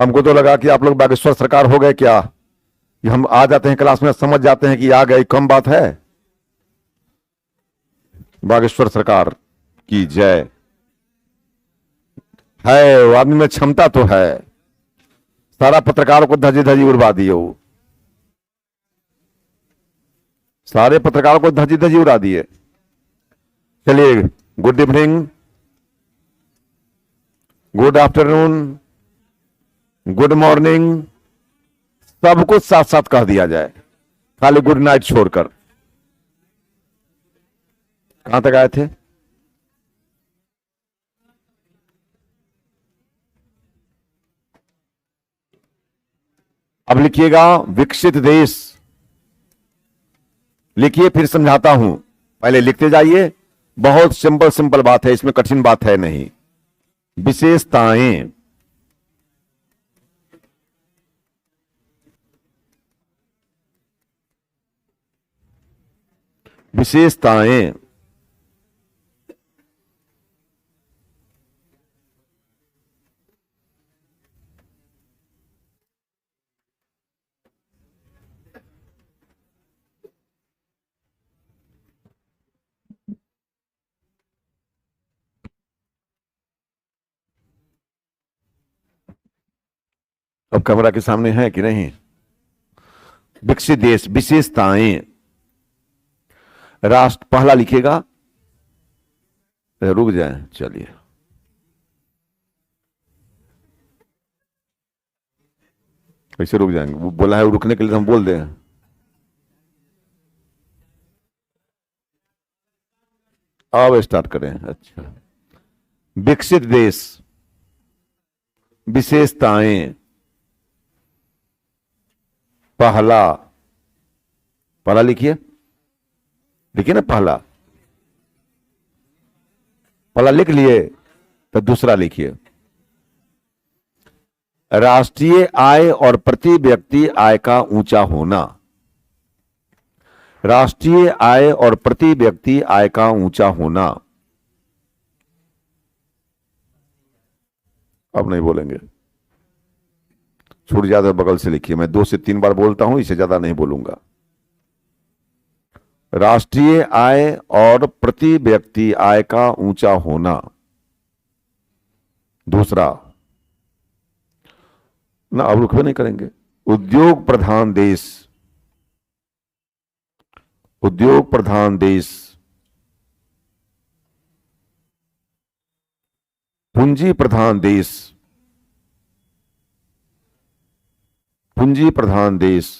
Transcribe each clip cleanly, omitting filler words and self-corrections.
हमको तो लगा कि आप लोग बागेश्वर सरकार हो गए क्या, कि हम आ जाते हैं क्लास में समझ जाते हैं कि आ गए, कम बात है। बागेश्वर सरकार की जय। है वो आदमी में क्षमता तो है, सारा पत्रकारों को धजी धजी उड़वा दिए वो, सारे पत्रकारों को धजी धजी उड़ा दिए। चलिए, good evening, good afternoon, good morning, सब कुछ साथ साथ कह दिया जाए, खाली गुड नाइट छोड़कर। कहां तक आए थे? अब लिखिएगा विकसित देश, लिखिए फिर समझाता हूं, पहले लिखते जाइए। बहुत सिंपल सिंपल बात है, इसमें कठिन बात है नहीं। विशेषताएं, विशेषताएं, अब कैमरा के सामने है कि नहीं? विकसित देश, विशेषताएं, राष्ट्र, पहला लिखिएगा। रुक जाए, चलिए, कैसे रुक जाएंगे? वो बोला है रुकने के लिए, तो हम बोल दें। अब स्टार्ट करें। अच्छा, विकसित देश, विशेषताएं, पहला, पहला लिखिए, लिखिए ना पहला, पहला लिख लिए तो दूसरा लिखिए। राष्ट्रीय आय और प्रति व्यक्ति आय का ऊंचा होना, राष्ट्रीय आय और प्रति व्यक्ति आय का ऊंचा होना। अब नहीं बोलेंगे, छूट ज्यादा बगल से लिखिए, मैं 2 से 3 बार बोलता हूं, इससे ज्यादा नहीं बोलूंगा। राष्ट्रीय आय और प्रति व्यक्ति आय का ऊंचा होना। दूसरा ना, अब रुकवे नहीं करेंगे। उद्योग प्रधान देश, उद्योग प्रधान देश, पूंजी प्रधान देश, पूंजी प्रधान देश,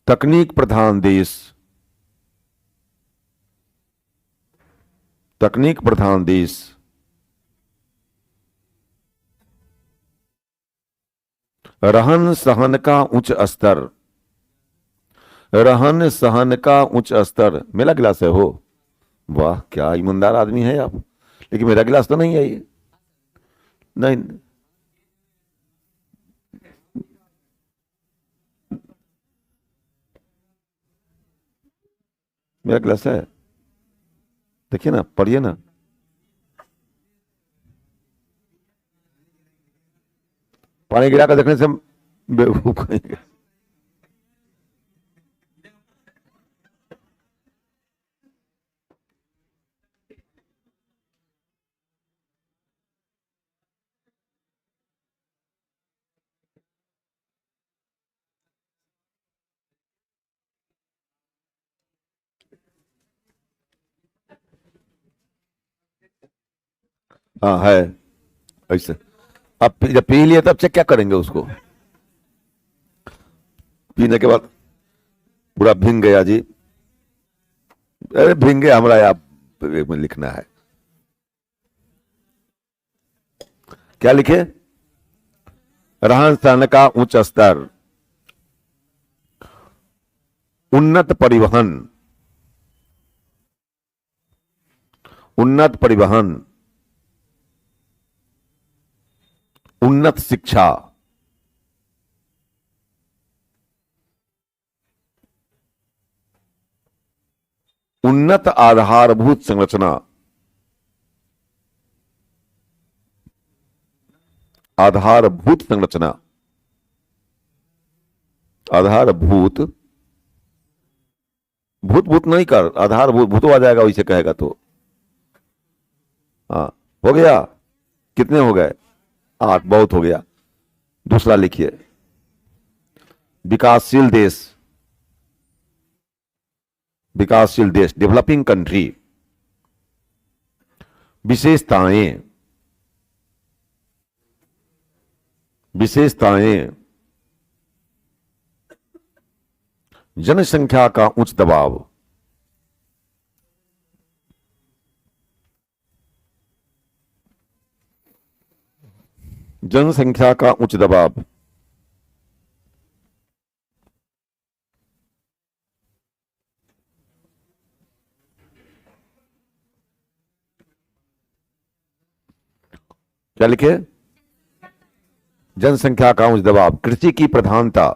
तकनीक प्रधान देश, तकनीक प्रधान देश, रहन सहन का उच्च स्तर, रहन सहन का उच्च स्तर। मेरा गिलास है हो, वाह क्या ईमानदार आदमी है आप, लेकिन मेरा गिलास तो नहीं है ये। नहीं, मेरा गिलास है, देखिए ना, पढ़िए ना। पानी गिरा कर देखने से हम बेवकूफ कहेंगे। हाँ है ऐसे। अब जब पी लिए तब से क्या करेंगे उसको? पीने के बाद पूरा भींग गया जी, अरे भींग गया हमारा, आप में लिखना है, क्या लिखे? रहन सहन का उच्च स्तर, उन्नत परिवहन, उन्नत परिवहन, उन्नत शिक्षा, उन्नत आधारभूत संरचना, आधारभूत संरचना, आधारभूत, भूत भूत नहीं कर, आधारभूत, भूत आ जाएगा वैसे कहेगा तो। हाँ, हो गया। कितने हो गए? 8, बहुत हो गया। दूसरा लिखिए, विकासशील देश, विकासशील देश, डेवलपिंग कंट्री। विशेषताएं, विशेषताएं, जनसंख्या का उच्च दबाव, जनसंख्या का उच्च दबाव, क्या लिखे? जनसंख्या का उच्च दबाव, कृषि की प्रधानता,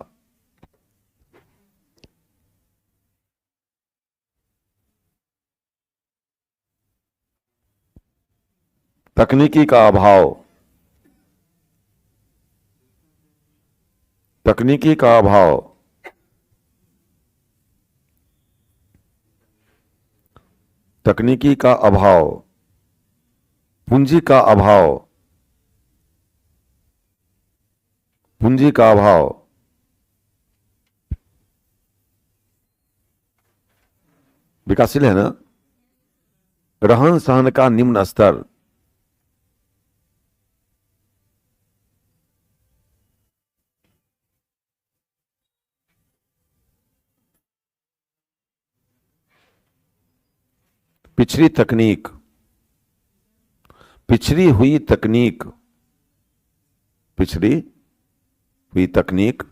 तकनीकी का अभाव, तकनीकी का अभाव, तकनीकी का अभाव, पूंजी का अभाव, पूंजी का अभाव, विकासशील है ना। रहन सहन का निम्न स्तर, पिछड़ी तकनीक, पिछड़ी हुई तकनीक, पिछड़ी हुई तकनीक,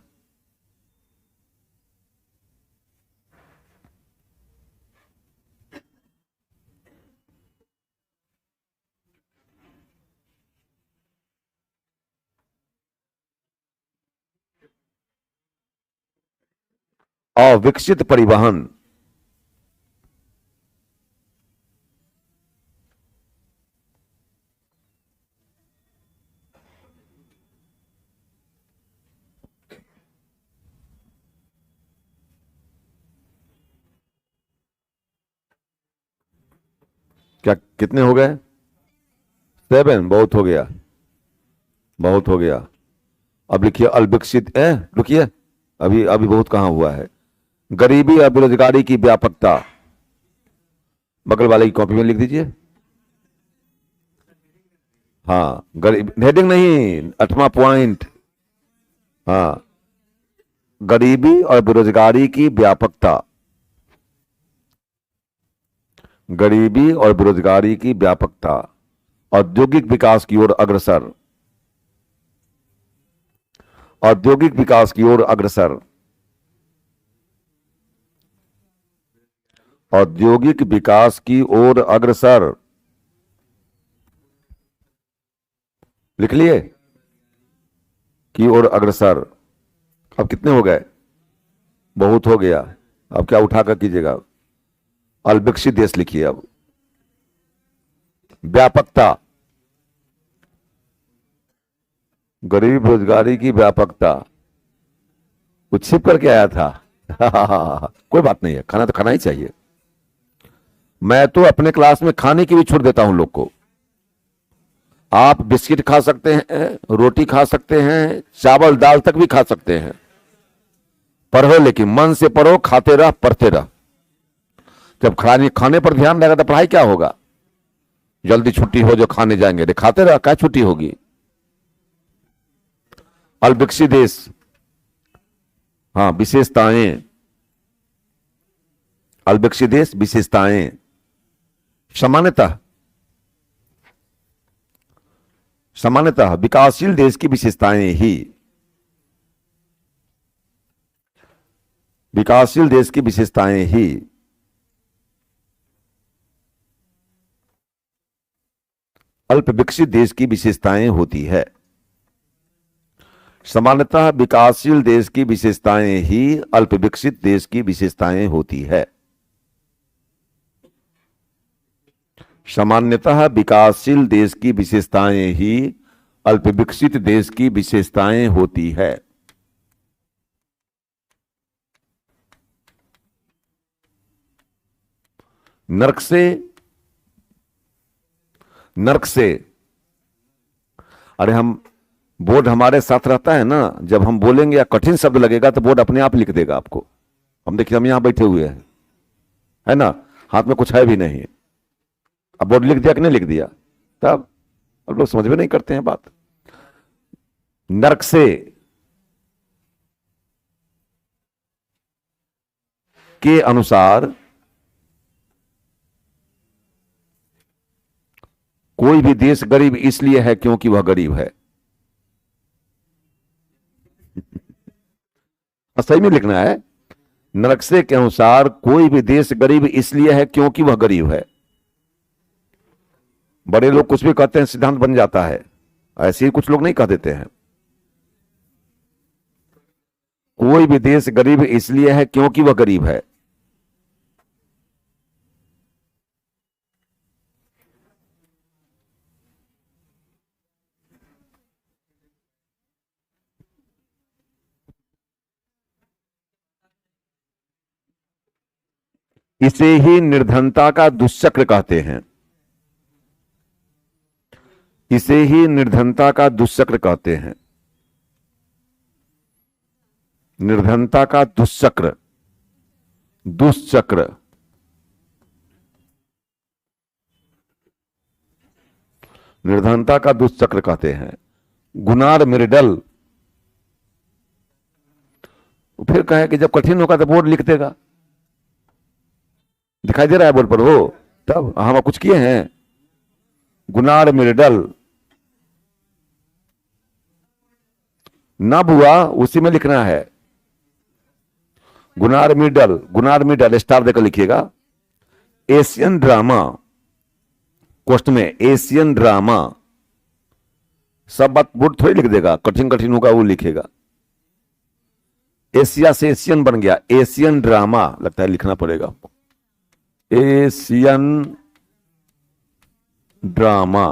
अविकसित परिवहन, क्या कितने हो गए? 7, बहुत हो गया, बहुत हो गया। अब लिखिए अविकसित, रुकिए, अभी अभी बहुत कहां हुआ है। गरीबी और बेरोजगारी की व्यापकता, बगल वाले की कॉपी में लिख दीजिए। हाँ, गरीब, हेडिंग नहीं, 8वां पॉइंट। हाँ, गरीबी और बेरोजगारी की व्यापकता, गरीबी और बेरोजगारी की व्यापकता, औद्योगिक विकास की ओर अग्रसर, औद्योगिक विकास की ओर अग्रसर, औद्योगिक विकास की ओर अग्रसर, लिख लिए? की ओर अग्रसर। अब कितने हो गए? बहुत हो गया। अब क्या उठाकर कीजिएगा? अविकसित देश लिखिए। अब व्यापकता, गरीबी बेरोजगारी की व्यापकता, कुछ छिप करके आया था। कोई बात नहीं है, खाना तो खाना ही चाहिए। मैं तो अपने क्लास में खाने की भी छूट देता हूं लोग को। आप बिस्किट खा सकते हैं, रोटी खा सकते हैं, चावल दाल तक भी खा सकते हैं। पढ़ो, लेकिन मन से पढ़ो, खाते रह, पढ़ते रह। जब खाने पर ध्यान रहेगा तो पढ़ाई क्या होगा? जल्दी छुट्टी हो जो खाने जाएंगे, खाते रह, क्या छुट्टी होगी? अविकसित देश, हाँ, विशेषताएं, अविकसित देश, विशेषताएं, सामान्यतः, सामान्यतः विकासशील देश की विशेषताएं ही, विकासशील देश की विशेषताएं ही अल्प विकसित देश की विशेषताएं होती है। सामान्यतः विकासशील देश की विशेषताएं ही अल्प विकसित देश की विशेषताएं होती है। सामान्यतः विकासशील देश की विशेषताएं ही अल्प विकसित देश की विशेषताएं होती है। नर्क से, नर्क से, अरे हम बोर्ड हमारे साथ रहता है ना, जब हम बोलेंगे या कठिन शब्द लगेगा तो बोर्ड अपने आप लिख देगा आपको। हम देखिए, हम यहां बैठे हुए हैं, है ना, हाथ में कुछ है भी नहीं, अब बोर्ड लिख दिया कि नहीं लिख दिया, तब अब लोग समझ में नहीं करते हैं बात। नर्क से के अनुसार कोई भी देश गरीब इसलिए है क्योंकि वह गरीब है। सही में लिखना है, नर्क से के अनुसार कोई भी देश गरीब इसलिए है क्योंकि वह गरीब है। बड़े लोग कुछ भी कहते हैं सिद्धांत बन जाता है, ऐसे ही कुछ लोग नहीं कह देते हैं। कोई भी देश गरीब इसलिए है क्योंकि वह गरीब है। इसे ही निर्धनता का दुष्चक्र कहते हैं। इसे ही निर्धनता का दुष्चक्र कहते हैं। निर्धनता का दुष्चक्र, दुष्चक्र, निर्धनता का दुष्चक्र कहते हैं। गुनार मृडल, फिर कहे कि जब कठिन होगा तो बोर्ड लिख देगा, दिखाई दे रहा है बोर्ड पर वो, तब हम कुछ किए हैं। गुनार मृडल, ना बुआ उसी में लिखना है। Gunnar middle, Gunnar middle star देकर लिखिएगा। एशियन ड्रामा, कोष्ट में एशियन ड्रामा, सब बात बोर्ड थोड़ी लिख देगा, कठिन कठिन होगा वो लिखेगा। एशिया से एशियन बन गया, एशियन ड्रामा लगता है लिखना पड़ेगा। एशियन ड्रामा,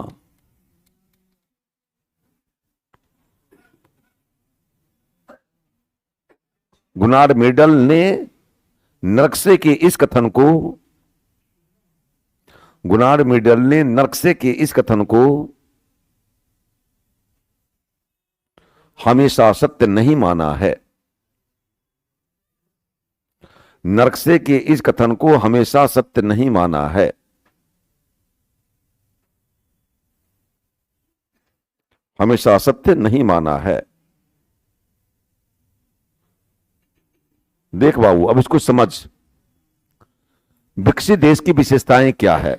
गुनार मिडल ने नरकसे के इस कथन को, गुनार मिडल ने नरकसे के इस कथन को हमेशा सत्य नहीं माना है। नरकसे के इस कथन को हमेशा सत्य नहीं माना है। हमेशा सत्य नहीं माना है। देख बाबू, अब इसको समझ, विकसित देश की विशेषताएं क्या है?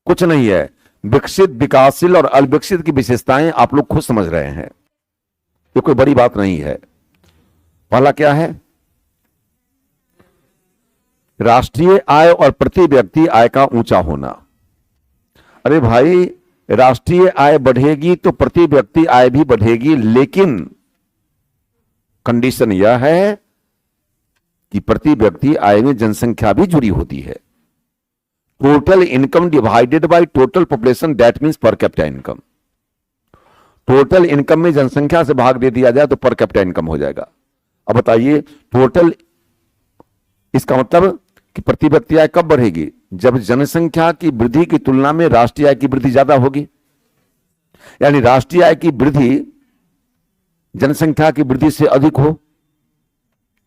कुछ नहीं है। विकसित, विकासशील और अविकसित की विशेषताएं आप लोग खुद समझ रहे हैं, ये कोई बड़ी बात नहीं है। पहला क्या है? राष्ट्रीय आय और प्रति व्यक्ति आय का ऊंचा होना। अरे भाई, राष्ट्रीय आय बढ़ेगी तो प्रति व्यक्ति आय भी बढ़ेगी, लेकिन कंडीशन यह है कि प्रति व्यक्ति आय में जनसंख्या भी जुड़ी होती है। Total income divided by total population, that means per capita income. Total income में जनसंख्या से भाग दे दिया जाए तो पर कैपिटा इनकम हो जाएगा। अब बताइए, टोटल, इसका मतलब कि प्रति व्यक्ति आय कब बढ़ेगी? जब जनसंख्या की वृद्धि की तुलना में राष्ट्रीय आय की वृद्धि ज्यादा होगी। यानी राष्ट्रीय आय की वृद्धि जनसंख्या की वृद्धि से अधिक हो,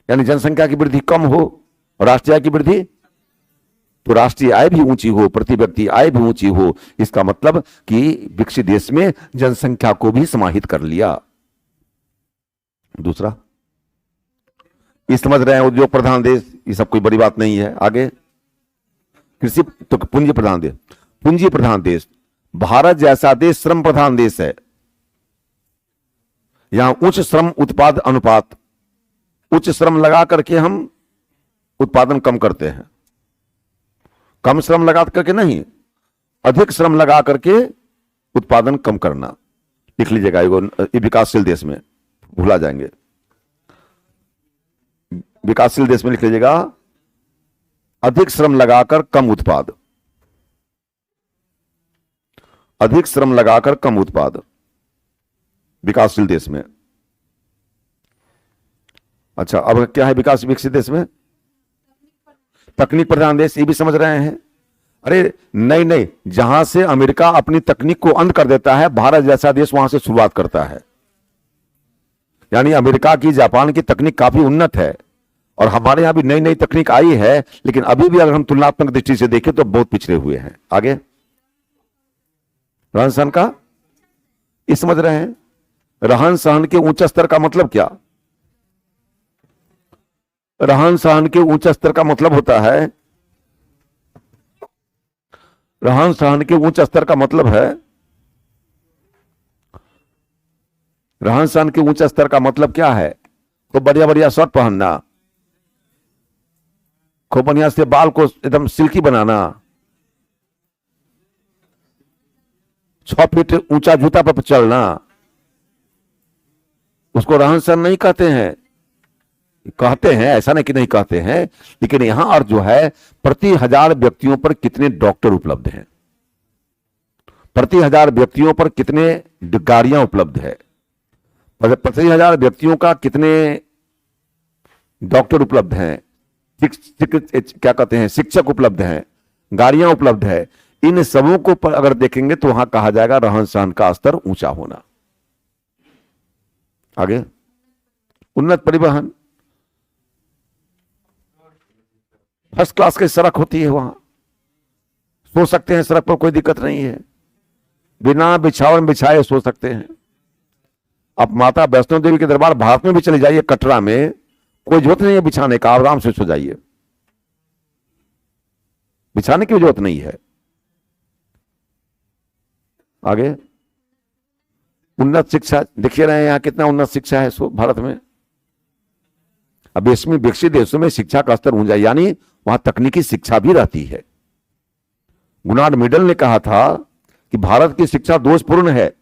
यानी जनसंख्या की वृद्धि कम हो और राष्ट्रीय आय की वृद्धि, तो राष्ट्रीय आय भी ऊंची हो, प्रति व्यक्ति आय भी ऊंची हो। इसका मतलब कि विकसित देश में जनसंख्या को भी समाहित कर लिया। दूसरा, ये समझ रहे हैं, उद्योग प्रधान देश, ये सब कोई बड़ी बात नहीं है। आगे, कृषि तो पूंजी प्रधान देश, पूंजी प्रधान देश। भारत जैसा देश श्रम प्रधान देश है। यहां उच्च श्रम उत्पाद अनुपात, उच्च श्रम लगा करके हम उत्पादन कम करते हैं। कम श्रम लगा करके नहीं, अधिक श्रम लगा करके उत्पादन कम करना। लिख लीजिएगा, ये विकासशील देश में, भूला जाएंगे। विकासशील देश में लिख लीजिएगा, अधिक श्रम लगाकर कम उत्पाद। अधिक श्रम लगाकर कम उत्पाद, विकासशील देश में। अच्छा, अब क्या है विकसित देश में? तकनीक प्रधान देश, ये भी समझ रहे हैं। अरे नहीं नहीं, जहां से अमेरिका अपनी तकनीक को अंत कर देता है, भारत जैसा देश वहां से शुरुआत करता है। यानी अमेरिका की, जापान की तकनीक काफी उन्नत है और हमारे यहां भी नई नई तकनीक आई है, लेकिन अभी भी अगर हम तुलनात्मक दृष्टि से देखें तो बहुत पिछड़े हुए हैं। आगे रहन सहन का, इस समझ रहे हैं? रहन सहन के उच्च स्तर का मतलब क्या? रहन सहन के उच्च स्तर का मतलब होता है, रहन सहन के उच्च स्तर का मतलब है, रहन सहन के उच्च स्तर का मतलब क्या है? खूब बढ़िया बढ़िया शर्ट पहनना, खूब बढ़िया से बाल को एकदम सिल्की बनाना, 6 फीट ऊंचा जूता पर चलना, उसको रहन सहन नहीं कहते हैं। कहते हैं, ऐसा नहीं कि नहीं कहते हैं, लेकिन यहां और जो है, प्रति 1000 व्यक्तियों पर कितने डॉक्टर उपलब्ध हैं, प्रति 1000 व्यक्तियों पर कितने गाड़ियां उपलब्ध है, प्रति 1000 व्यक्तियों का कितने डॉक्टर उपलब्ध हैं, क्या कहते हैं, शिक्षक उपलब्ध हैं, गाड़ियां उपलब्ध है। इन सबों को पर अगर देखेंगे तो वहां कहा जाएगा रहन सहन का स्तर ऊंचा होना। आगे उन्नत परिवहन, फर्स्ट क्लास की सड़क होती है, वहां सो सकते हैं, सड़क पर कोई दिक्कत नहीं है, बिना बिछावन बिछाए सो सकते हैं। अब माता वैष्णो देवी के दरबार भारत में भी चले जाइए, कटरा में, कोई जरूरत नहीं है बिछाने का, आराम से सो जाइए, बिछाने की जरूरत नहीं है। आगे उन्नत शिक्षा, देखिए रहे हैं यहां कितना उन्नत शिक्षा है भारत में। अब इसमें विकसित देशों में शिक्षा का स्तर ऊंचा, यानी वहां तकनीकी शिक्षा भी रहती है। गुनार्ड मिडल ने कहा था कि भारत की शिक्षा दोषपूर्ण है।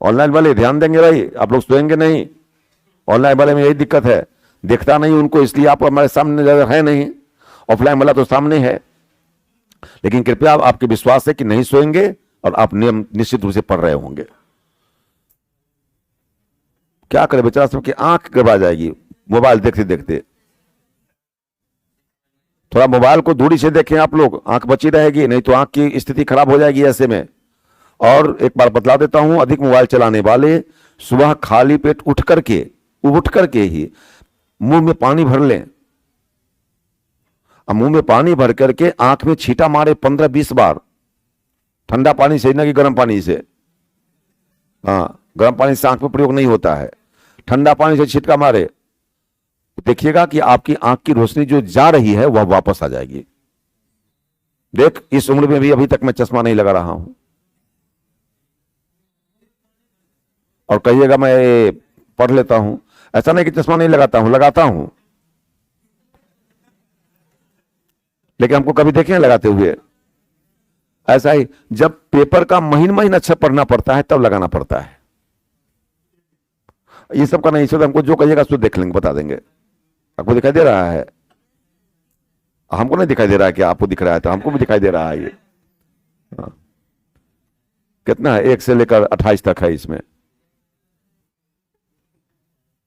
ऑनलाइन वाले ध्यान देंगे भाई, आप लोग सोएंगे नहीं, ऑनलाइन वाले में यही दिक्कत है, देखता नहीं उनको, इसलिए आप हमारे सामने नजर है नहीं, ऑफलाइन वाला तो सामने है। लेकिन कृपया आपके विश्वास है कि नहीं सोएंगे और आप नियम निश्चित रूप से पढ़ रहे होंगे। क्या करें बेचारा, सबकी आंख गड़बड़ा जाएगी मोबाइल देखते देखते। थोड़ा मोबाइल को दूरी से देखें आप लोग, आंख बची रहेगी, नहीं तो आंख की स्थिति खराब हो जाएगी ऐसे में। और एक बार बतला देता हूं, अधिक मोबाइल चलाने वाले सुबह खाली पेट उठ करके ही मुंह में पानी भर लें। अब मुंह में पानी भर करके आंख में छींटा मारे 15-20 बार, ठंडा पानी से ना कि गर्म पानी से। हाँ, गर्म पानी से आंख में प्रयोग नहीं होता है, ठंडा पानी से छींटा मारे, देखिएगा कि आपकी आंख की रोशनी जो जा रही है वह वापस आ जाएगी। देख, इस उम्र में भी अभी तक मैं चश्मा नहीं लगा रहा हूं, और कहिएगा मैं पढ़ लेता हूं, ऐसा नहीं कि चश्मा नहीं लगाता हूं, लगाता हूं, लेकिन हमको कभी देखे लगाते हुए। ऐसा ही जब पेपर का महीन अच्छा पढ़ना पड़ता है तब लगाना पड़ता है। ये सब का नहीं, इससे हमको जो कहिएगा उसको देख लेंगे, बता देंगे। आपको दिखाई दे रहा है? हमको नहीं दिखाई दे रहा है, क्या आपको दिख रहा है? तो हमको भी दिखाई दे रहा है ये। हाँ। कितना है? 1 से लेकर 28 तक है इसमें,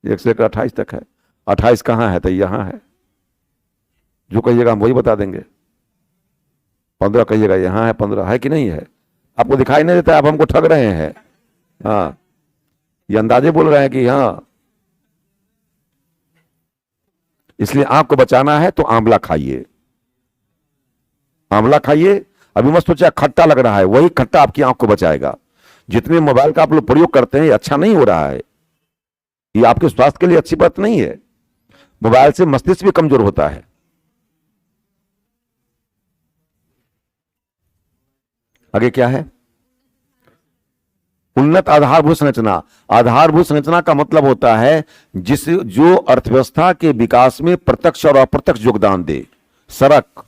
1 से लेकर 28 तक है। 28 कहाँ है? तो यहां है, जो कहिएगा हम वही बता देंगे। 15 कहिएगा, यहां है 15, है कि नहीं है? आपको दिखाई नहीं देता, आप हमको ठग रहे हैं। हाँ, ये अंदाजे बोल रहे हैं कि हाँ। इसलिए आंख को बचाना है तो आंवला खाइए, आंवला खाइए। अभी मत सोचा खट्टा लग रहा है, वही खट्टा आपकी आंख को बचाएगा। जितने मोबाइल का आप लोग प्रयोग करते हैं, अच्छा नहीं हो रहा है, ये आपके स्वास्थ्य के लिए अच्छी बात नहीं है। मोबाइल से मस्तिष्क भी कमजोर होता है। आगे क्या है? उन्नत आधारभूत संरचना। आधारभूत संरचना का मतलब होता है जो अर्थव्यवस्था के विकास में प्रत्यक्ष और अप्रत्यक्ष योगदान दे। सड़क,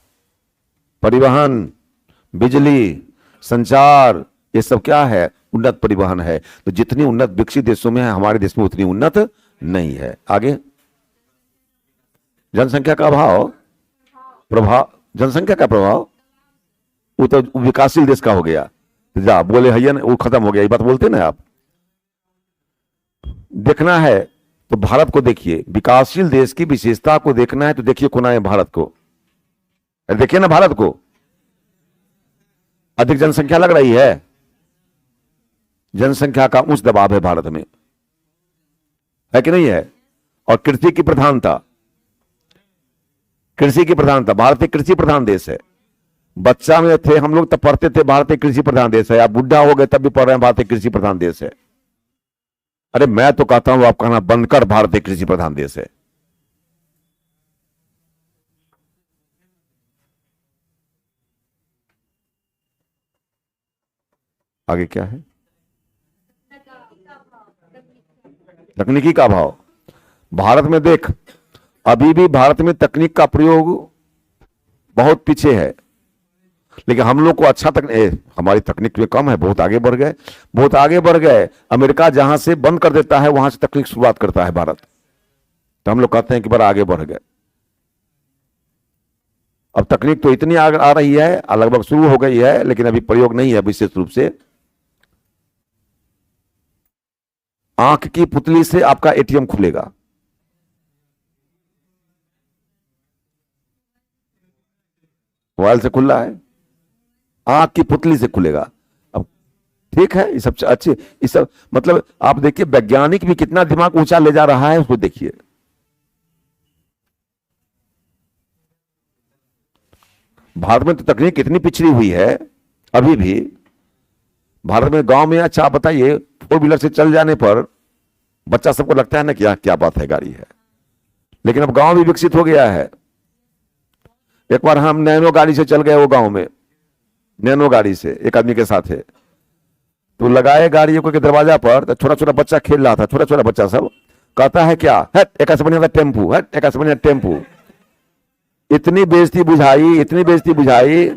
परिवहन, बिजली, संचार, ये सब क्या है? उन्नत परिवहन है। तो जितनी उन्नत विकसित देशों में है, हमारे देश में उतनी उन्नत नहीं है। आगे जनसंख्या का प्रभाव, जनसंख्या का प्रभाव वो तो विकासशील देश का हो गया। तो जा बोले हैया वो खत्म हो गया, ये बात बोलते ना आप। देखना है तो भारत को देखिए, विकासशील देश की विशेषता को देखना है तो देखिए कौन है भारत को। देखिए ना भारत को, अधिक जनसंख्या लग रही है, जनसंख्या का उच्च दबाव है भारत में, है कि नहीं है। और कृषि की प्रधानता, कृषि की प्रधानता, भारत एक कृषि प्रधान देश है। बच्चा में थे हम लोग तब पढ़ते थे भारत एक कृषि प्रधान देश है, आप बुढ़ा हो गए तब भी पढ़ रहे हैं भारत एक कृषि प्रधान देश है। अरे मैं तो कहता हूं आप कहना बंद कर, भारत एक कृषि प्रधान देश है। आगे क्या है, तकनीकी का अभाव। भारत में देख, अभी भी भारत में तकनीक का प्रयोग बहुत पीछे है, लेकिन हम लोग को अच्छा हमारी तकनीक में कम है, बहुत आगे बढ़ गए, बहुत आगे बढ़ गए। अमेरिका जहां से बंद कर देता है वहां से तकनीक शुरुआत करता है भारत, तो हम लोग कहते हैं कि बड़ा आगे बढ़ गए। अब तकनीक तो इतनी आगे आ रही है, लगभग शुरू हो गई है, लेकिन अभी प्रयोग नहीं है विशेष रूप से। आंख की पुतली से आपका एटीएम खुलेगा, मोबाइल से खुल रहा है, आंख की पुतली से खुलेगा। अब ठीक है, ये सब अच्छे, ये सब मतलब आप देखिए वैज्ञानिक भी कितना दिमाग ऊंचा ले जा रहा है, उसको देखिए। भारत में तो तकनीक इतनी पिछड़ी हुई है अभी भी। भारत में गांव में, अच्छा आप बताइए, 4 व्हीलर से चल जाने पर बच्चा सबको लगता है ना कि क्या बात है, गाड़ी है। लेकिन अब गांव भी विकसित हो गया है। एक बार हम नैनो गाड़ी से चल गए वो गांव में, नैनो गाड़ी से एक आदमी के साथ है, तो लगाए गाड़ी को के दरवाजा पर, तो छोटा छोटा बच्चा खेल रहा था, छोटा छोटा बच्चा सब कहता है क्या है, एक ऐसा बढ़िया टेम्पू है, एक ऐसा बढ़िया टेम्पू। इतनी बेइज्जती बुझाई, इतनी बेइज्जती बुझाई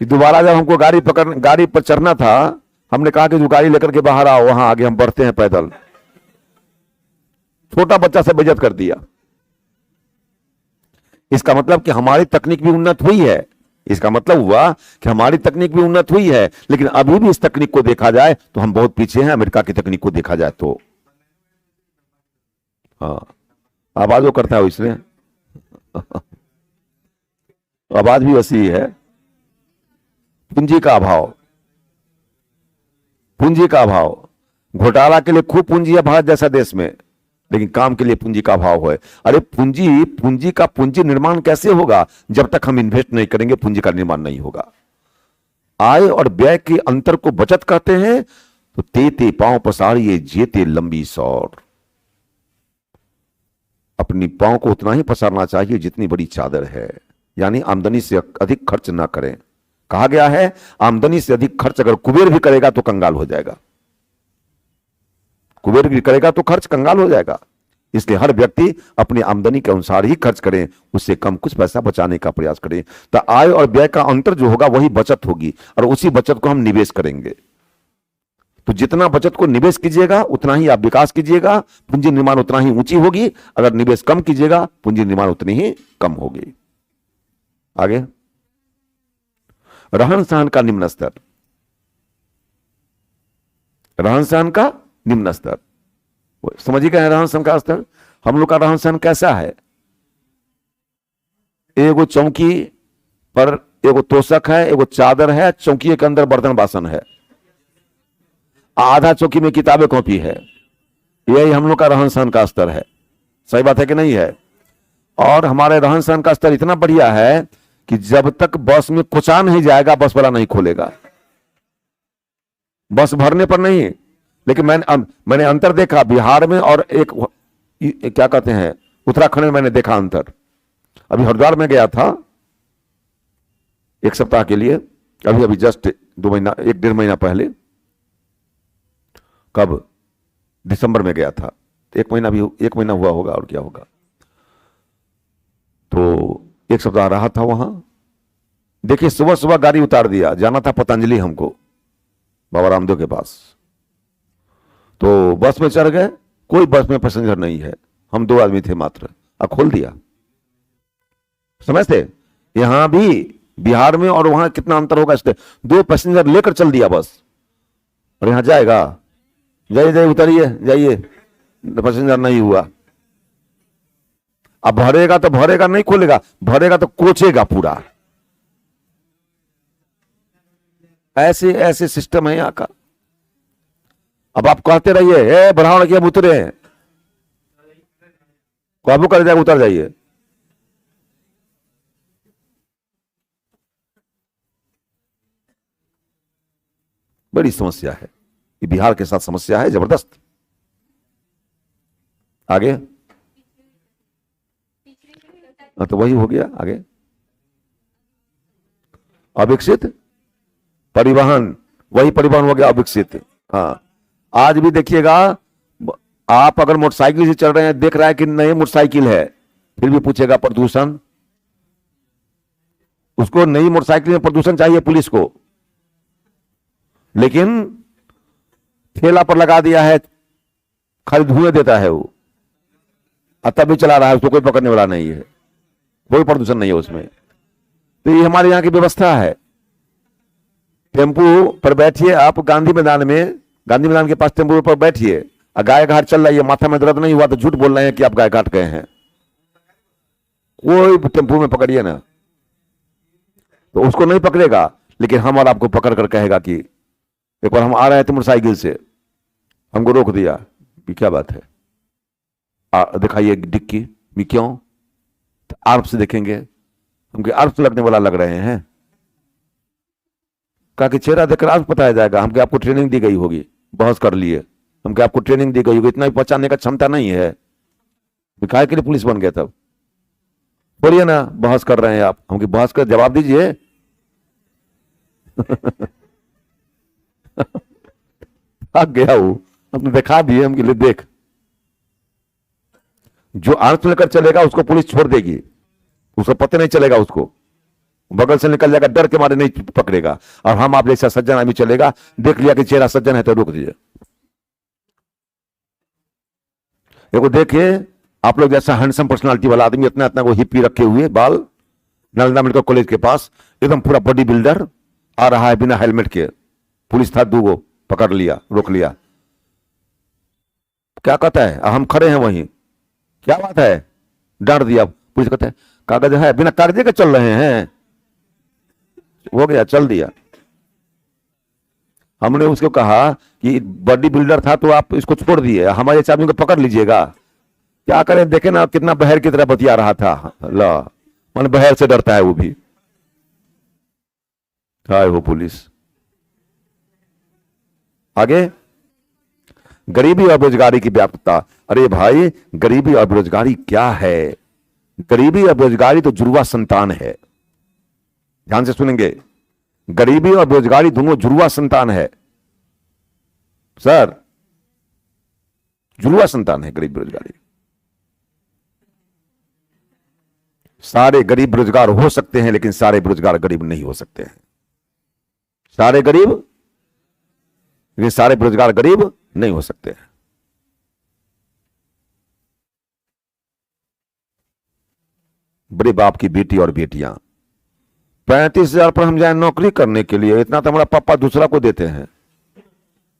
कि दोबारा जब हमको गाड़ी पर चढ़ना था, हमने कहा कि जो गाड़ी लेकर के बाहर आओ, वहां आगे हम बढ़ते हैं पैदल। छोटा बच्चा से बेइज्जत कर दिया। इसका मतलब कि हमारी तकनीक भी उन्नत हुई है, इसका मतलब हुआ कि हमारी तकनीक भी उन्नत हुई है, लेकिन अभी भी इस तकनीक को देखा जाए तो हम बहुत पीछे हैं अमेरिका की तकनीक को देखा जाए तो। हाँ, आवाज वो करता है इसने आवाज भी वैसी है। पूंजी का अभाव, पूंजी का अभाव। घोटाला के लिए खूब पूंजी है भारत जैसा देश में, लेकिन काम के लिए पूंजी का अभाव है। अरे पूंजी निर्माण कैसे होगा, जब तक हम इन्वेस्ट नहीं करेंगे पूंजी का निर्माण नहीं होगा। आय और व्यय के अंतर को बचत कहते हैं, तो ते पांव पसारिए जेते लंबी सौर। अपनी पांव को उतना ही पसारना चाहिए जितनी बड़ी चादर है, यानी आमदनी से अधिक खर्च ना करें। कहा गया है आमदनी से अधिक खर्च अगर कुबेर भी करेगा तो कंगाल हो जाएगा, कुबेर भी करेगा तो खर्च कंगाल हो जाएगा। इसलिए हर व्यक्ति अपनी आमदनी के अनुसार ही खर्च करें, उससे कम कुछ पैसा बचाने का प्रयास करें। तो आय और व्यय का अंतर जो होगा वही बचत होगी, और उसी बचत को हम निवेश करेंगे। तो जितना बचत को निवेश कीजिएगा उतना ही आप विकास कीजिएगा, पूंजी निर्माण उतना ही ऊंची होगी। अगर निवेश कम कीजिएगा पूंजी निर्माण उतनी ही कम होगी। आगे, रहन सहन का निम्न स्तर, रहन सहन का निम्न स्तर समझिए क्या है। रहन सहन का स्तर, हम लोग का रहन सहन कैसा है? एगो चौकी पर एगो तोशक है, एगो चादर है, चौकी के अंदर बर्तन बासन है, आधा चौकी में किताबें कॉपी है। यही हम लोग का रहन सहन का स्तर है। सही बात है कि नहीं है? और हमारे रहन सहन का स्तर इतना बढ़िया है कि जब तक बस में कुचा नहीं जाएगा बस वाला नहीं खोलेगा, बस भरने पर नहीं। लेकिन मैंने अंतर देखा बिहार में और एक क्या कहते हैं उत्तराखंड में, मैंने देखा अंतर। अभी हरिद्वार में गया था 1 सप्ताह के लिए, अभी जस्ट 2 महीना 1-1.5 महीना पहले। कब? दिसंबर में गया था, 1 महीना हुआ होगा, और क्या होगा। तो 1 सप्ताह रहा था वहां। देखिए सुबह सुबह गाड़ी उतार दिया, जाना था पतंजलि हमको, बाबा रामदेव के पास। तो बस में चढ़ गए, कोई बस में पैसेंजर नहीं है, हम 2 आदमी थे मात्र। अब खोल दिया, समझते? यहां भी बिहार में और वहां कितना अंतर होगा इससे। 2 पैसेंजर लेकर चल दिया बस, और यहां जाएगा, जाइए जाइए उतरिए जाइए, पैसेंजर नहीं हुआ। अब भरेगा तो भरेगा, नहीं खोलेगा, भरेगा तो कोचेगा पूरा। ऐसे ऐसे सिस्टम है यहाँ का। अब आप कहते रहिए ए बढ़ाओ ना कि अब उतरे, काबू कर जाएगा, उतर जाइए। बड़ी समस्या है, ये बिहार के साथ समस्या है जबरदस्त। आगे तो वही हो गया। आगे अविकसित परिवहन, वही परिवहन हो गया अविकसित। हाँ, आज भी देखिएगा, आप अगर मोटरसाइकिल से चल रहे हैं, देख रहा है कि नई मोटरसाइकिल है, फिर भी पूछेगा प्रदूषण। उसको नई मोटरसाइकिल में प्रदूषण चाहिए पुलिस को, लेकिन ठेला पर लगा दिया है, खाली धुएं देता है वो, और तब भी चला रहा है, उसको कोई पकड़ने वाला नहीं है, कोई प्रदूषण नहीं है उसमें। तो ये हमारे यहाँ की व्यवस्था है। टेम्पू पर बैठिए आप गांधी मैदान में, गांधी मैदान के पास टेम्पू पर बैठिए, और गाय घाट चल रही है, माथा में दर्द नहीं हुआ तो झूठ बोल रहे हैं कि आप गाय घाट गए हैं। कोई टेम्पू में पकड़िए ना, तो उसको नहीं पकड़ेगा, लेकिन हम और आपको पकड़ कर कहेगा कि एक बार हम आ रहे थे मोटरसाइकिल से, हमको रोक दिया, कि क्या बात है, दिखाइए डिक्की भी, क्यों? तो आर्प से देखेंगे, हमके आर्प से लगने वाला लग रहे हैं। कहा कि चेहरा देखकर आर्प बताया जाएगा, हमके आपको ट्रेनिंग दी गई होगी, बहस कर लिए, हमके आपको ट्रेनिंग दी गई होगी, इतना भी पहचानने का क्षमता नहीं है, काहे के लिए पुलिस बन गया तब? बोलिए ना, बहस कर रहे हैं आप, हमके बहस कर जवाब दीजिए। भाग गया वो, हमने दिखा दिए, हमके लिए देख। जो आर्थ लेकर चलेगा उसको पुलिस छोड़ देगी, उसको पता नहीं चलेगा, उसको बगल से निकल जाएगा, डर के मारे नहीं पकड़ेगा। और हम आप जैसा सज्जन आदमी चलेगा, देख लिया कि चेहरा सज्जन है तो रोक दीजिए। देखो देखिए, आप लोग जैसा हैंडसम पर्सनालिटी वाला आदमी, इतना इतना वो हिप्पी रखे हुए बाल, नालंदा मेडिकल कॉलेज के पास एकदम पूरा बॉडी बिल्डर आ रहा है बिना हेलमेट के, पुलिस था दूगो, पकड़ लिया, रोक लिया। क्या कहता है, हम खड़े हैं वहीं, क्या बात है, डांट दिया। पुलिस कहता है कागज है, बिना कागजे के चल रहे हैं, हो गया, चल दिया। हमने उसको कहा कि बॉडी बिल्डर था तो आप इसको छोड़ दिए, हमारे आदमी को पकड़ लीजिएगा। क्या करें, देखे ना कितना बहर की तरह बतिया रहा था। ला मन बहर से डरता है वो भी, हाय वो पुलिस। आगे गरीबी और बेरोजगारी की व्यापकता। अरे भाई, गरीबी और बेरोजगारी क्या है? गरीबी और बेरोजगारी तो जुड़वा संतान है। ध्यान से सुनेंगे, गरीबी और बेरोजगारी दोनों जुड़वा संतान है सर, जुड़वा संतान है गरीब बेरोजगारी। सारे गरीब बेरोजगार हो सकते हैं, लेकिन सारे बेरोजगार गरीब नहीं हो सकते हैं। सारे गरीब, लेकिन सारे बेरोजगार गरीब नहीं हो सकते हैं। बड़े बाप की बेटी और बेटियां 35,000 पर हम जाए नौकरी करने के लिए, इतना तो हमारा पापा दूसरा को देते हैं,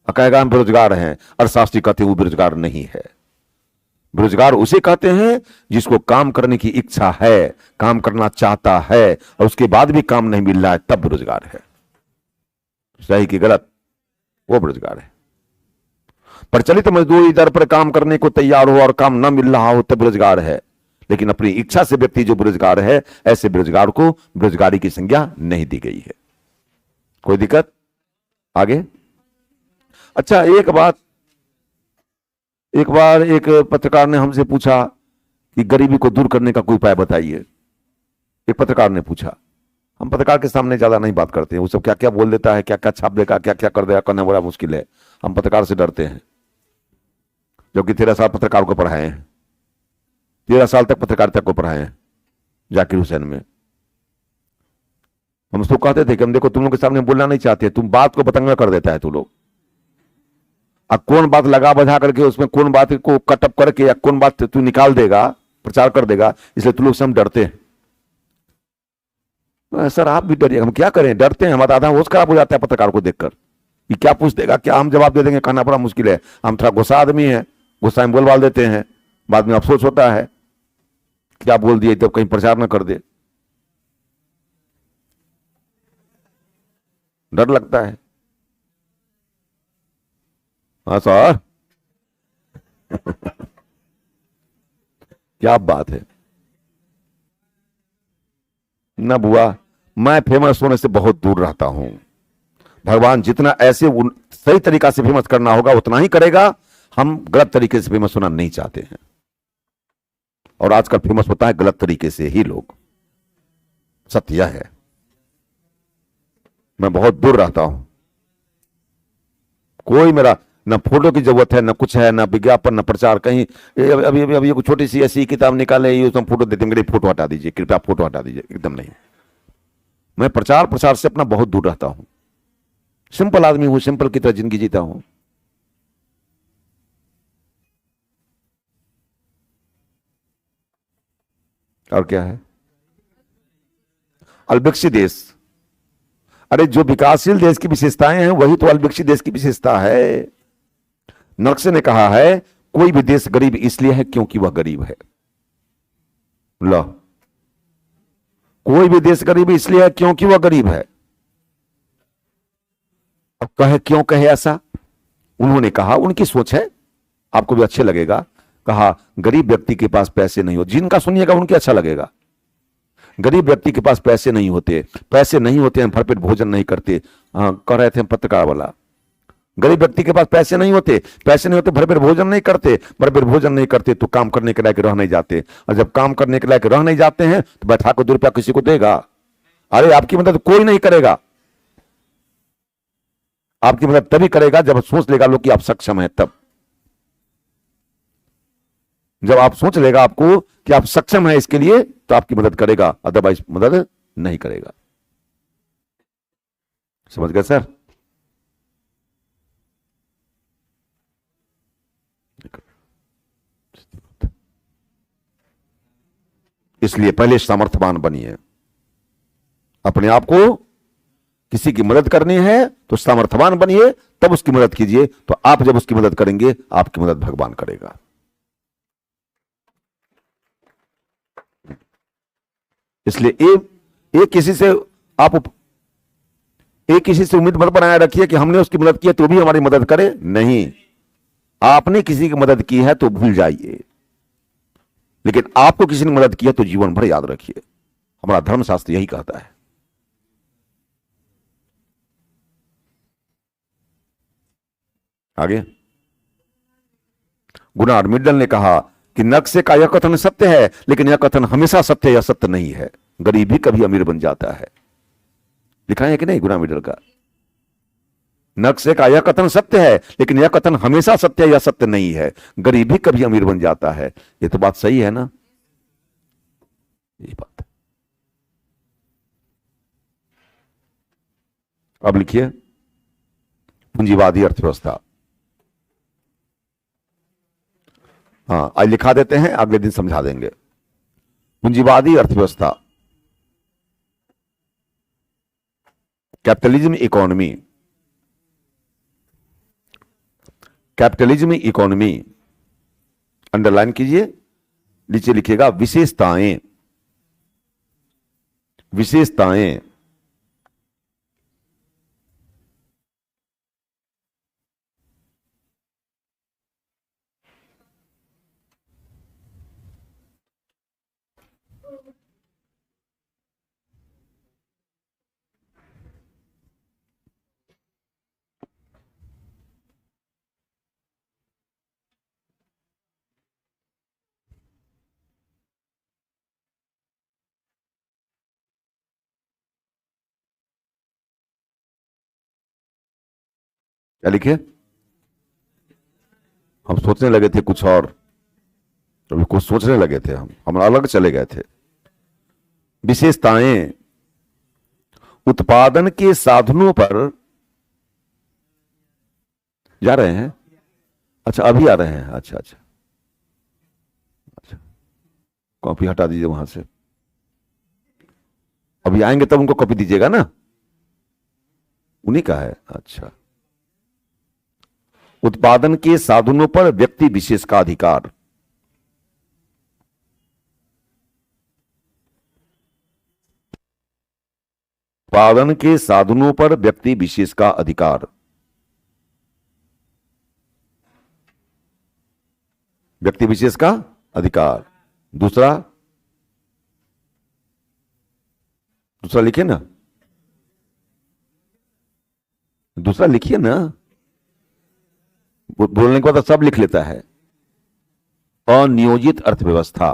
कहेगा हम बेरोजगार हैं। और शास्त्री कहते वो बेरोजगार नहीं है। बेरोजगार उसे कहते हैं जिसको काम करने की इच्छा है, काम करना चाहता है, और उसके बाद भी काम नहीं मिल रहा है, तब बेरोजगार है। सही कि गलत? वो बेरोजगार है। प्रचलित मजदूरी दर पर काम करने को तैयार हो और काम न मिल रहा हो तब बेरोजगार है। लेकिन अपनी इच्छा से व्यक्ति जो बेरोजगार है, ऐसे बेरोजगार को बेरोजगारी की संज्ञा नहीं दी गई है। कोई दिक्कत? आगे। अच्छा, एक बार एक पत्रकार ने हमसे पूछा कि गरीबी को दूर करने का कोई उपाय बताइए। एक पत्रकार ने पूछा। हम पत्रकार के सामने ज्यादा नहीं बात करते हैं, वो सब क्या क्या बोल देता है, क्या क्या छाप देगा, क्या क्या कर देगा, करना बड़ा मुश्किल है। हम पत्रकार से डरते हैं, जो कि 13 साल पत्रकार को पढ़ाए हैं, 13 साल तक पत्रकारिता को पढ़ाए हैं जाकिर हुसैन में। हम उसको कहते थे कि हम देखो तुम लोग के सामने बोलना नहीं चाहते, तुम बात को बतंगा कर देता है तू लोग। अब कौन बात लगा बजा करके उसमें कौन बात को कटअप करके या कौन बात तू निकाल देगा, प्रचार कर देगा, इसलिए तुम लोग से हम डरते हैं। सर आप भी डरिए, हम क्या करें, डरते हैं, हमारा आधा होश खराब हो जाता है पत्रकार को देखकर, कि क्या पूछ देगा, क्या हम जवाब दे देंगे, कहना बड़ा मुश्किल है। हम थोड़ा गुस्सा आदमी है, गुस्सा में बोल बाल देते हैं, बाद में अफसोस होता है क्या बोल दिए, तब कहीं प्रचार न कर दे, डर लगता है। हाँ सर क्या बात है ना बुआ, मैं फेमस होने से बहुत दूर रहता हूं। भगवान जितना ऐसे सही तरीका से फेमस करना होगा उतना ही करेगा। हम गलत तरीके से फेमस होना नहीं चाहते हैं, और आजकल फेमस होता है गलत तरीके से ही लोग, सत्य यह है। मैं बहुत दूर रहता हूं, कोई मेरा न फोटो की जरूरत है, न कुछ है, न विज्ञापन, न प्रचार कहीं। अभी अभी अभी एक छोटी सी ऐसी किताब निकाले, उसमें फोटो देते हैं, फोटो हटा दीजिए कृपया, फोटो हटा दीजिए, एकदम नहीं। मैं प्रचार प्रसार से अपना बहुत दूर रहता हूं, सिंपल आदमी हूं, सिंपल की तरह जिंदगी जीता हूं। और क्या है, अल्पविकसित देश, अरे जो विकासशील देश की विशेषताएं हैं वही तो अल्पविकसित देश की विशेषता है। नक्शे ने कहा है कोई भी देश गरीब इसलिए है क्योंकि वह गरीब है। लो, कोई भी देश गरीब इसलिए है क्योंकि वह गरीब है। अब कहे क्यों कहे ऐसा, उन्होंने कहा, उनकी सोच है, आपको भी अच्छे लगेगा। कहा गरीब व्यक्ति के पास पैसे नहीं होते, जिनका सुनिएगा उनके अच्छा लगेगा। गरीब व्यक्ति के पास पैसे नहीं होते, पैसे नहीं होते हैं भरपेट भोजन नहीं करते। कह रहे थे पत्रकार वाला, गरीब व्यक्ति के पास पैसे नहीं होते, पैसे नहीं होते भरपेट भोजन नहीं करते, भरपेट भोजन नहीं करते तो काम करने के लायक रह नहीं जाते, और जब काम करने के लायक रह नहीं जाते हैं तो बैठा को 2 रुपया किसी को देगा। अरे आपकी मदद कोई नहीं करेगा, आपकी मदद तभी करेगा जब सोच लेगा लोग कि आप सक्षम हैं। तब जब आप सोच लेगा आपको कि आप सक्षम हैं इसके लिए तो आपकी मदद करेगा, अदरवाइज मदद नहीं करेगा। समझ गए सर? इसलिए पहले सामर्थ्यवान बनिए। अपने आप को किसी की मदद करनी है तो सामर्थ्यवान बनिए, तब उसकी मदद कीजिए। तो आप जब उसकी मदद करेंगे आपकी मदद भगवान करेगा। इसलिए एक किसी से आप एक किसी से उम्मीद मत बनाए रखिए कि हमने उसकी मदद की है तो भी हमारी मदद करे। नहीं, आपने किसी की मदद की है तो भूल जाइए, लेकिन आपको किसी ने मदद किया तो जीवन भर याद रखिए। हमारा धर्मशास्त्र यही कहता है। आगे गुनार्ड मिडल ने कहा कि नक्शे का यह कथन सत्य है, लेकिन यह कथन हमेशा सत्य या सत्य नहीं है। गरीब भी कभी अमीर बन जाता है। लिखा है कि नहीं गुनार्ड मिडल का? नक्शे का यह कथन सत्य है, लेकिन यह कथन हमेशा सत्य या सत्य नहीं है। गरीब भी कभी अमीर बन जाता है। ये तो बात सही है ना? ये बात। अब लिखिए पूंजीवादी अर्थव्यवस्था। हाँ, आज लिखा देते हैं, अगले दिन समझा देंगे। पूंजीवादी अर्थव्यवस्था, capitalism economy. Capitalism economy underline कीजिए, नीचे लिखिएगा विशेषताएं। विशेषताएं क्या लिखे? हम सोचने लगे थे कुछ और, अभी कुछ सोचने लगे थे, हम अलग चले गए थे। विशेषताएं उत्पादन के साधनों पर जा रहे हैं। अच्छा, अभी आ रहे हैं। अच्छा अच्छा अच्छा, कॉपी हटा दीजिए वहां से। अभी आएंगे तब उनको कॉपी दीजिएगा ना, उन्हीं का है। अच्छा, उत्पादन के साधनों पर व्यक्ति विशेष का अधिकार। उत्पादन के साधनों पर व्यक्ति विशेष का अधिकार, व्यक्ति विशेष का अधिकार। दूसरा, दूसरा लिखिए ना, दूसरा लिखिए ना, बोलने के बाद सब लिख लेता है। अनियोजित अर्थव्यवस्था,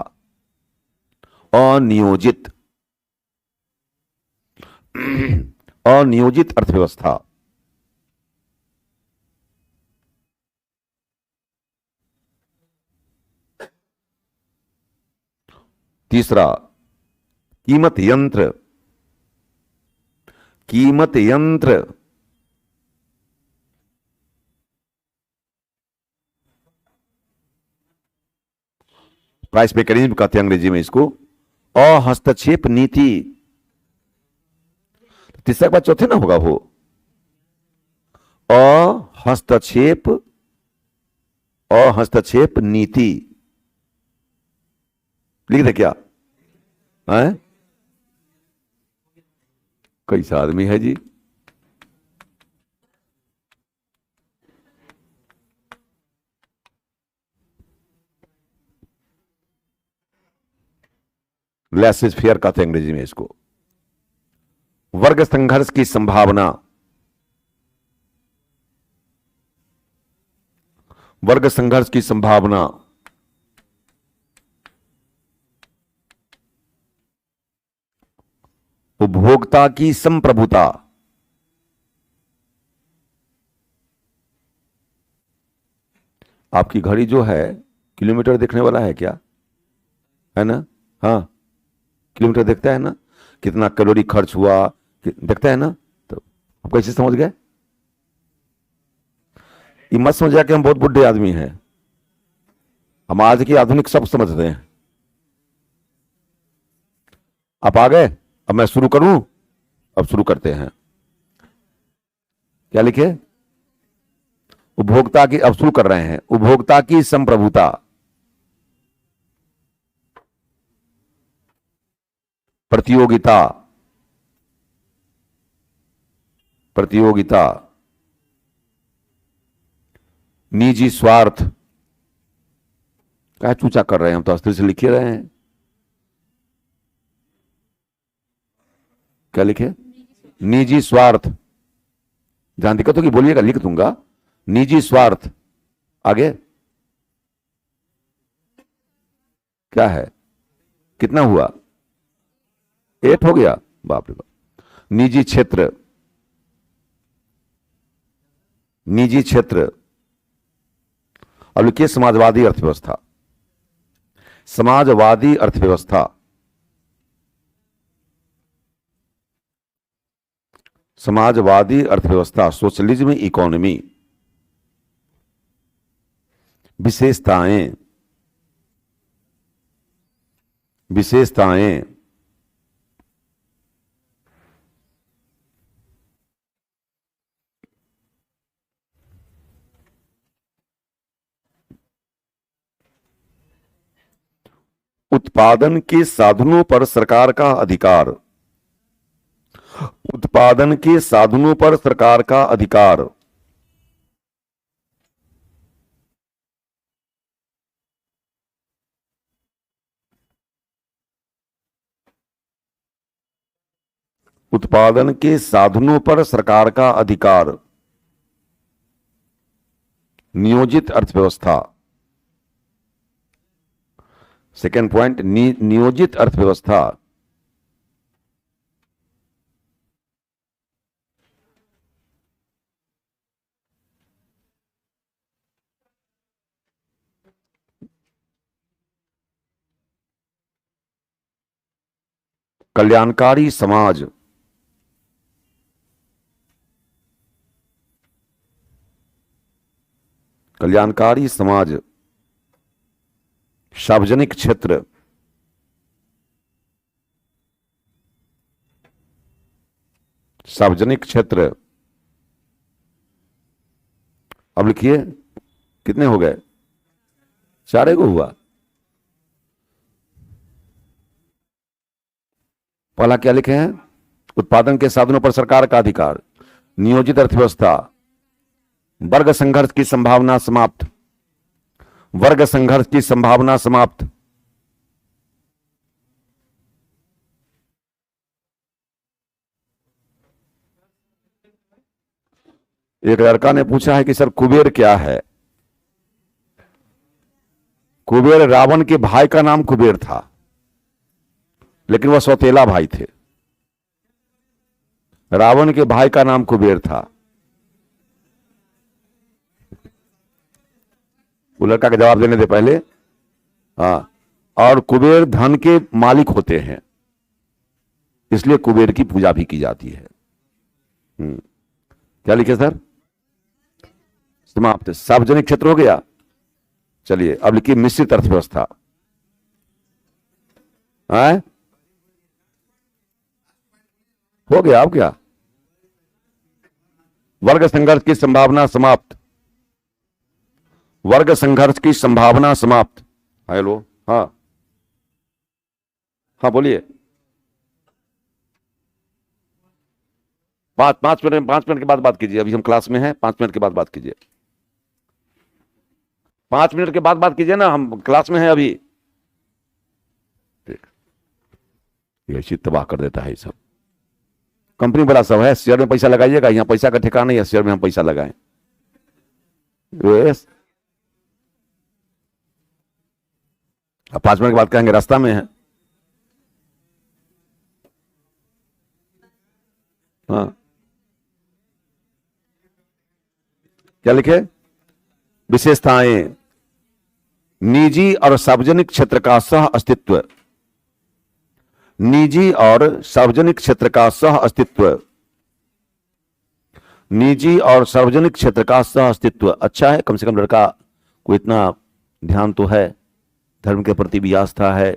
अनियोजित अनियोजित अर्थव्यवस्था। तीसरा, कीमत यंत्र, कीमत यंत्र। प्राइस मैकेनिज्म कहते हैं अंग्रेजी में इसको। अहस्तक्षेप नीति। तीसरा के बाद चौथे ना होगा वो, अहस्तक्षेप, अहस्तक्षेप नीति। लिख दे क्या है? कैसा आदमी है जी। लेसेस फेयर कहते हैं अंग्रेजी में इसको। वर्ग संघर्ष की संभावना, वर्ग संघर्ष की संभावना। उपभोक्ता की संप्रभुता, आपकी घड़ी जो है किलोमीटर देखने वाला है क्या? है ना? हाँ, किलोमीटर देखता है ना, कितना कैलोरी खर्च हुआ देखता है ना। तो आप कैसे समझ गए? ये मत समझ कि हम बहुत बुढ़े आदमी हैं, हम आज की आधुनिक सब समझते हैं। आप आ गए? अब मैं शुरू करूं? अब शुरू करते हैं। क्या लिखे? उपभोक्ता की, अब शुरू कर रहे हैं। उपभोक्ता की संप्रभुता, प्रतियोगिता, प्रतियोगिता, निजी स्वार्थ। क्या चूचा कर रहे हैं? हम तो अस्थिर से लिख ही रहे हैं। क्या लिखे? निजी स्वार्थ। जहां दिक्कत होगी बोलिएगा, लिख दूंगा। निजी स्वार्थ। आगे क्या है? कितना हुआ? 8 हो गया? बाप रे बाप। निजी क्षेत्र, निजी क्षेत्र। अब लिखिए समाजवादी अर्थव्यवस्था, समाजवादी अर्थव्यवस्था, समाजवादी अर्थव्यवस्था, सोशलिज्म इकोनॉमी। विशेषताएं, विशेषताएं। उत्पादन के साधनों पर सरकार का अधिकार, उत्पादन के साधनों पर सरकार का अधिकार। उत्पादन के साधनों पर सरकार का अधिकार। नियोजित अर्थव्यवस्था, सेकेंड पॉइंट, नियोजित अर्थव्यवस्था। कल्याणकारी समाज, कल्याणकारी समाज। सार्वजनिक क्षेत्र, सार्वजनिक क्षेत्र, अब लिखिए कितने हो गए, 4 को हुआ। पहला क्या लिखे हैं, उत्पादन के साधनों पर सरकार का अधिकार, नियोजित अर्थव्यवस्था, वर्ग संघर्ष की संभावना समाप्त, वर्ग संघर्ष की संभावना समाप्त, एक लड़का ने पूछा है कि सर कुबेर क्या है। कुबेर रावण के भाई का नाम कुबेर था, लेकिन वह सौतेला भाई थे। रावण के भाई का नाम कुबेर था। वो लड़का का जवाब देने दे पहले। हाँ, और कुबेर धन के मालिक होते हैं, इसलिए कुबेर की पूजा भी की जाती है। क्या लिखे सर, समाप्त। सार्वजनिक क्षेत्र हो गया। चलिए अब लिखिए मिश्रित अर्थव्यवस्था। हो गया, अब क्या, वर्ग संघर्ष की संभावना समाप्त, वर्ग संघर्ष की संभावना समाप्त। हेलो, हाँ हाँ बोलिए। 5 मिनट के बाद बात कीजिए, अभी हम क्लास में हैं। 5 मिनट के बाद बात कीजिए, 5 मिनट के बाद बात कीजिए ना, हम क्लास में हैं अभी। ठीक, ये ऐसी तबाह कर देता है ये सब। कंपनी बड़ा सब है, शेयर में पैसा लगाइएगा, यहां पैसा का ठिकाना नहीं है, शेयर में हम पैसा लगाएं। यस, अब 5 मिनट के बाद कहेंगे रास्ता में है। हाँ, क्या लिखे, विशेषताएं, निजी और सार्वजनिक क्षेत्र का सह अस्तित्व, निजी और सार्वजनिक क्षेत्र का सह अस्तित्व, निजी और सार्वजनिक क्षेत्र का सह अस्तित्व। अच्छा है, कम से कम लड़का को इतना ध्यान तो है, धर्म के प्रति भी आस्था है।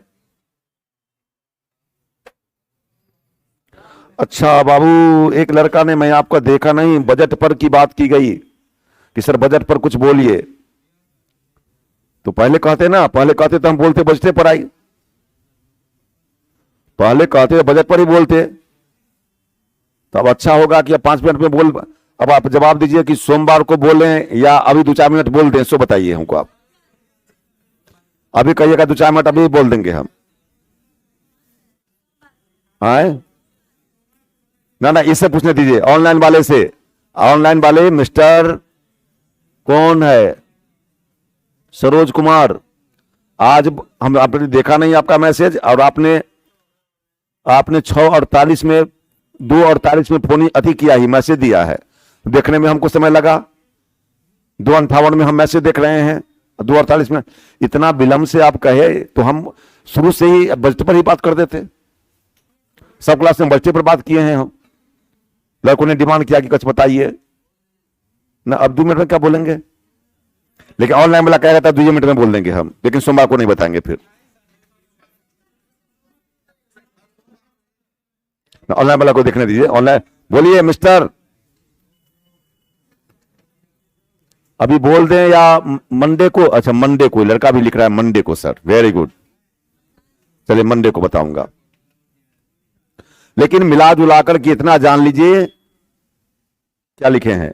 अच्छा बाबू, एक लड़का ने, मैं आपका देखा नहीं, बजट पर की बात की गई कि सर बजट पर कुछ बोलिए, तो पहले कहते ना, पहले कहते तो हम बोलते बजटे पर आई, पहले कहते बजट पर ही बोलते। तो अब अच्छा होगा कि अब 5 मिनट में बोल, अब आप जवाब दीजिए कि सोमवार को बोलें या अभी 2-4 मिनट बोल दें, सो बताइए हमको। आप अभी कहिएगा 2-4 मिनट अभी बोल देंगे हम। आए ना ना, इससे पूछने दीजिए, ऑनलाइन वाले से। ऑनलाइन वाले मिस्टर कौन है, सरोज कुमार। आज हम, आपने देखा नहीं आपका मैसेज, और आपने 6:48 में 2:48 में फोन अति किया ही मैसेज दिया है। देखने में हमको समय लगा, 2:58 में हम मैसेज देख रहे हैं, 2:48 में। इतना विलंब से आप कहे तो हम शुरू से ही बजट पर ही बात कर देते। सब क्लास में बजट पर बात किए हैं हम। लड़कों ने डिमांड किया कि कुछ बताइए ना, अब 2 मिनट में क्या बोलेंगे, लेकिन ऑनलाइन वाला कह रहा था 2 मिनट में बोल देंगे हम, लेकिन सोमवार को नहीं बताएंगे। फिर ऑनलाइन वाला को देखने दीजिए। ऑनलाइन बोलिए मिस्टर, अभी बोल दें या मंडे को। अच्छा मंडे को, लड़का भी लिख रहा है मंडे को सर, वेरी गुड। चलिए मंडे को बताऊंगा, लेकिन मिला जुलाकर के इतना जान लीजिए, क्या लिखे हैं।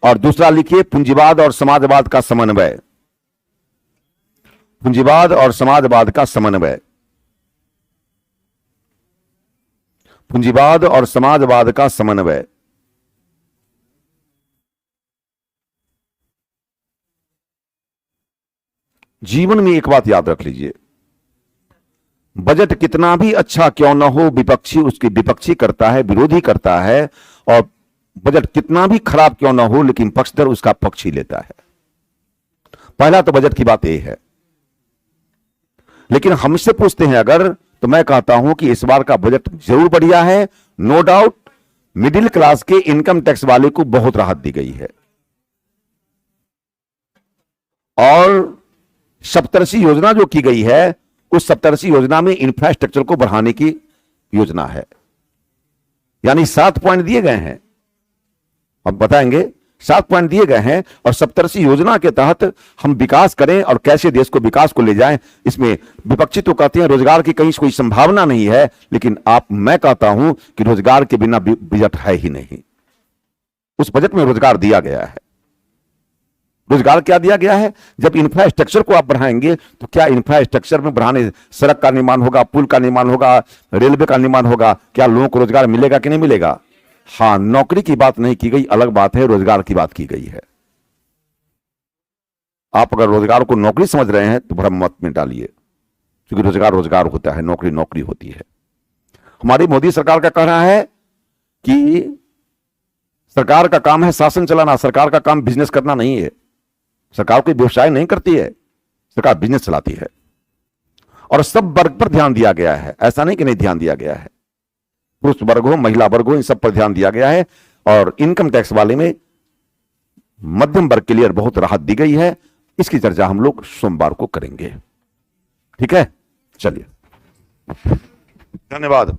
और दूसरा लिखिए पूंजीवाद और समाजवाद का समन्वय, पूंजीवाद और समाजवाद का समन्वय, पूंजीवाद और समाजवाद का समन्वय। जीवन में एक बात याद रख लीजिए, बजट कितना भी अच्छा क्यों ना हो, विपक्षी उसकी विपक्षी करता है, विरोधी करता है। और बजट कितना भी खराब क्यों ना हो, लेकिन पक्षधर उसका पक्ष ही लेता है। पहला तो बजट की बात यह है। लेकिन हमसे पूछते हैं अगर, तो मैं कहता हूं कि इस बार का बजट जरूर बढ़िया है, नो डाउट। मिडिल क्लास के इनकम टैक्स वाले को बहुत राहत दी गई है, और सप्तऋषि योजना जो की गई है, उस सप्तऋषि योजना में इंफ्रास्ट्रक्चर को बढ़ाने की योजना है। यानी 7 पॉइंट दिए गए हैं, अब बताएंगे 7 पॉइंट दिए गए हैं, और सप्तर्षि योजना के तहत हम विकास करें और कैसे देश को विकास को ले जाएं। इसमें विपक्षी तो कहते हैं रोजगार की कहीं कोई संभावना नहीं है, लेकिन मैं कहता हूं कि रोजगार के बिना बजट है ही नहीं। उस बजट में रोजगार दिया गया है। रोजगार क्या दिया गया है? जब इंफ्रास्ट्रक्चर को आप बढ़ाएंगे तो क्या इंफ्रास्ट्रक्चर में बढ़ाने, सड़क का निर्माण होगा, पुल का निर्माण होगा, रेलवे का निर्माण होगा, क्या लोगों को रोजगार मिलेगा कि नहीं मिलेगा? हां, नौकरी की बात नहीं की गई, अलग बात है, रोजगार की बात की गई है। आप अगर रोजगार को नौकरी समझ रहे हैं तो भ्रम मत में डालिए, क्योंकि रोजगार रोजगार होता है, नौकरी नौकरी होती है। हमारी मोदी सरकार का कहना है कि सरकार का काम है शासन चलाना, सरकार का काम बिजनेस करना नहीं है। सरकार कोई व्यवसाय नहीं करती है, सरकार बिजनेस चलाती है। और सब वर्ग पर ध्यान दिया गया है, ऐसा नहीं कि नहीं ध्यान दिया गया है। पुरुष वर्ग हो, महिला वर्ग हो, इन सब पर ध्यान दिया गया है। और इनकम टैक्स वाले में मध्यम वर्ग के लिए बहुत राहत दी गई है। इसकी चर्चा हम लोग सोमवार को करेंगे। ठीक है, चलिए, धन्यवाद।